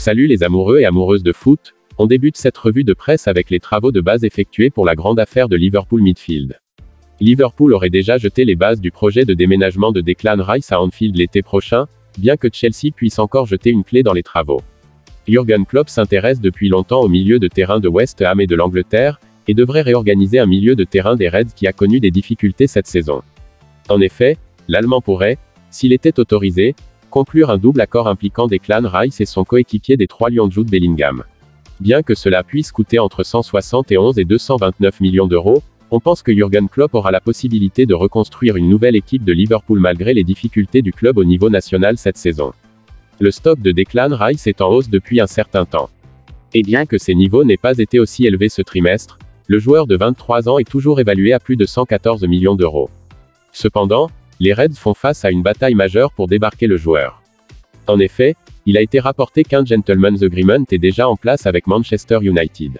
Salut les amoureux et amoureuses de foot, on débute cette revue de presse avec les travaux de base effectués pour la grande affaire de Liverpool Midfield. Liverpool aurait déjà jeté les bases du projet de déménagement de Declan Rice à Anfield l'été prochain, bien que Chelsea puisse encore jeter une clé dans les travaux. Jürgen Klopp s'intéresse depuis longtemps au milieu de terrain de West Ham et de l'Angleterre, et devrait réorganiser un milieu de terrain des Reds qui a connu des difficultés cette saison. En effet, l'Allemand pourrait, s'il était autorisé, conclure un double accord impliquant Declan Rice et son coéquipier des Trois Lions Jude Bellingham. Bien que cela puisse coûter entre 171 et 229 millions d'euros, on pense que Jürgen Klopp aura la possibilité de reconstruire une nouvelle équipe de Liverpool malgré les difficultés du club au niveau national cette saison. Le stock de Declan Rice est en hausse depuis un certain temps. Et bien que ses niveaux n'aient pas été aussi élevés ce trimestre, le joueur de 23 ans est toujours évalué à plus de 114 millions d'euros. Cependant, les Reds font face à une bataille majeure pour débarquer le joueur. En effet, il a été rapporté qu'un gentleman's agreement est déjà en place avec Manchester United.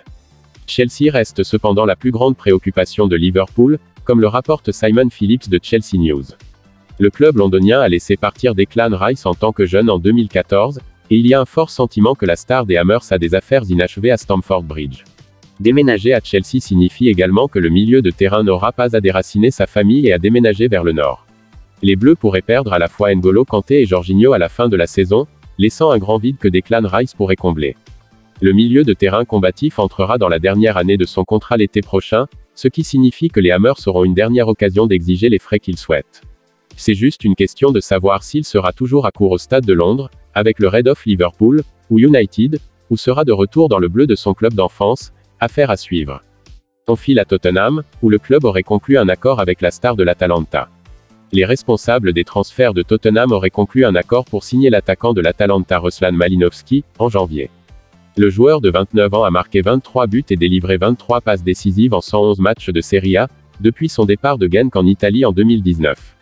Chelsea reste cependant la plus grande préoccupation de Liverpool, comme le rapporte Simon Phillips de Chelsea News. Le club londonien a laissé partir Declan Rice en tant que jeune en 2014, et il y a un fort sentiment que la star des Hammers a des affaires inachevées à Stamford Bridge. Déménager à Chelsea signifie également que le milieu de terrain n'aura pas à déraciner sa famille et à déménager vers le nord. Les Bleus pourraient perdre à la fois N'Golo Kanté et Jorginho à la fin de la saison, laissant un grand vide que Declan Rice pourrait combler. Le milieu de terrain combatif entrera dans la dernière année de son contrat l'été prochain, ce qui signifie que les Hammers auront une dernière occasion d'exiger les frais qu'ils souhaitent. C'est juste une question de savoir s'il sera toujours à court au Stade de Londres, avec le Red of Liverpool, ou United, ou sera de retour dans le bleu de son club d'enfance, affaire à suivre. On file à Tottenham, où le club aurait conclu un accord avec la star de l'Atalanta. Les responsables des transferts de Tottenham auraient conclu un accord pour signer l'attaquant de l'Atalanta Ruslan Malinovský, en janvier. Le joueur de 29 ans a marqué 23 buts et délivré 23 passes décisives en 111 matchs de Serie A, depuis son départ de Genk en Italie en 2019.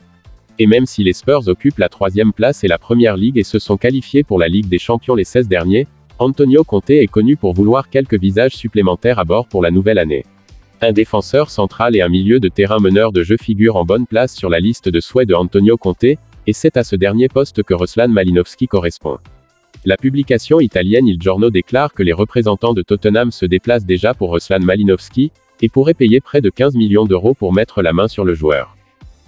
Et même si les Spurs occupent la 3e place et la Première Ligue et se sont qualifiés pour la Ligue des Champions les 16 derniers, Antonio Conte est connu pour vouloir quelques visages supplémentaires à bord pour la nouvelle année. Un défenseur central et un milieu de terrain meneur de jeu figurent en bonne place sur la liste de souhaits de Antonio Conte, et c'est à ce dernier poste que Ruslan Malinovský correspond. La publication italienne Il Giorno déclare que les représentants de Tottenham se déplacent déjà pour Ruslan Malinovský, et pourraient payer près de 15 millions d'euros pour mettre la main sur le joueur.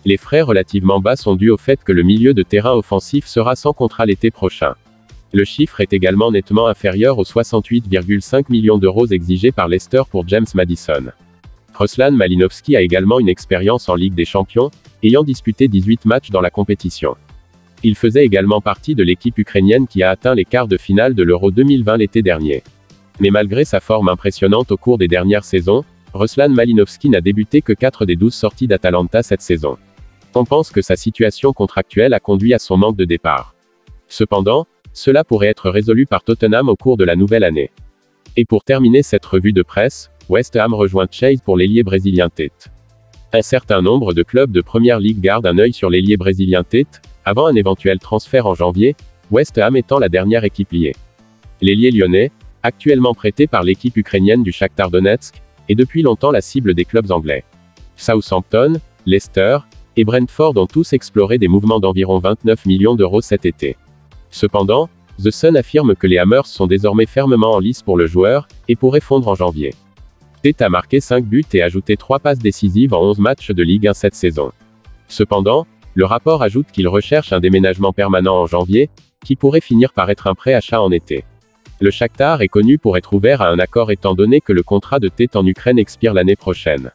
Les frais relativement bas sont dus au fait que le milieu de terrain offensif sera sans contrat l'été prochain. Le chiffre est également nettement inférieur aux 68,5 millions d'euros exigés par Leicester pour James Maddison. Ruslan Malinovský a également une expérience en Ligue des Champions, ayant disputé 18 matchs dans la compétition. Il faisait également partie de l'équipe ukrainienne qui a atteint les quarts de finale de l'Euro 2020 l'été dernier. Mais malgré sa forme impressionnante au cours des dernières saisons, Ruslan Malinovský n'a débuté que 4 des 12 sorties d'Atalanta cette saison. On pense que sa situation contractuelle a conduit à son manque de départ. Cependant, cela pourrait être résolu par Tottenham au cours de la nouvelle année. Et pour terminer cette revue de presse, West Ham rejoint Chase pour l'ailier brésilien Tate. Un certain nombre de clubs de Première Ligue gardent un œil sur l'ailier brésilien Tate, avant un éventuel transfert en janvier, West Ham étant la dernière équipe liée. L'ailier lyonnais, actuellement prêté par l'équipe ukrainienne du Shakhtar Donetsk, est depuis longtemps la cible des clubs anglais. Southampton, Leicester, et Brentford ont tous exploré des mouvements d'environ 29 millions d'euros cet été. Cependant, The Sun affirme que les Hammers sont désormais fermement en lice pour le joueur, et pourraient fondre en janvier. Tate a marqué 5 buts et ajouté 3 passes décisives en 11 matchs de Ligue 1 cette saison. Cependant, le rapport ajoute qu'il recherche un déménagement permanent en janvier, qui pourrait finir par être un pré-achat en été. Le Shakhtar est connu pour être ouvert à un accord étant donné que le contrat de Tate en Ukraine expire l'année prochaine.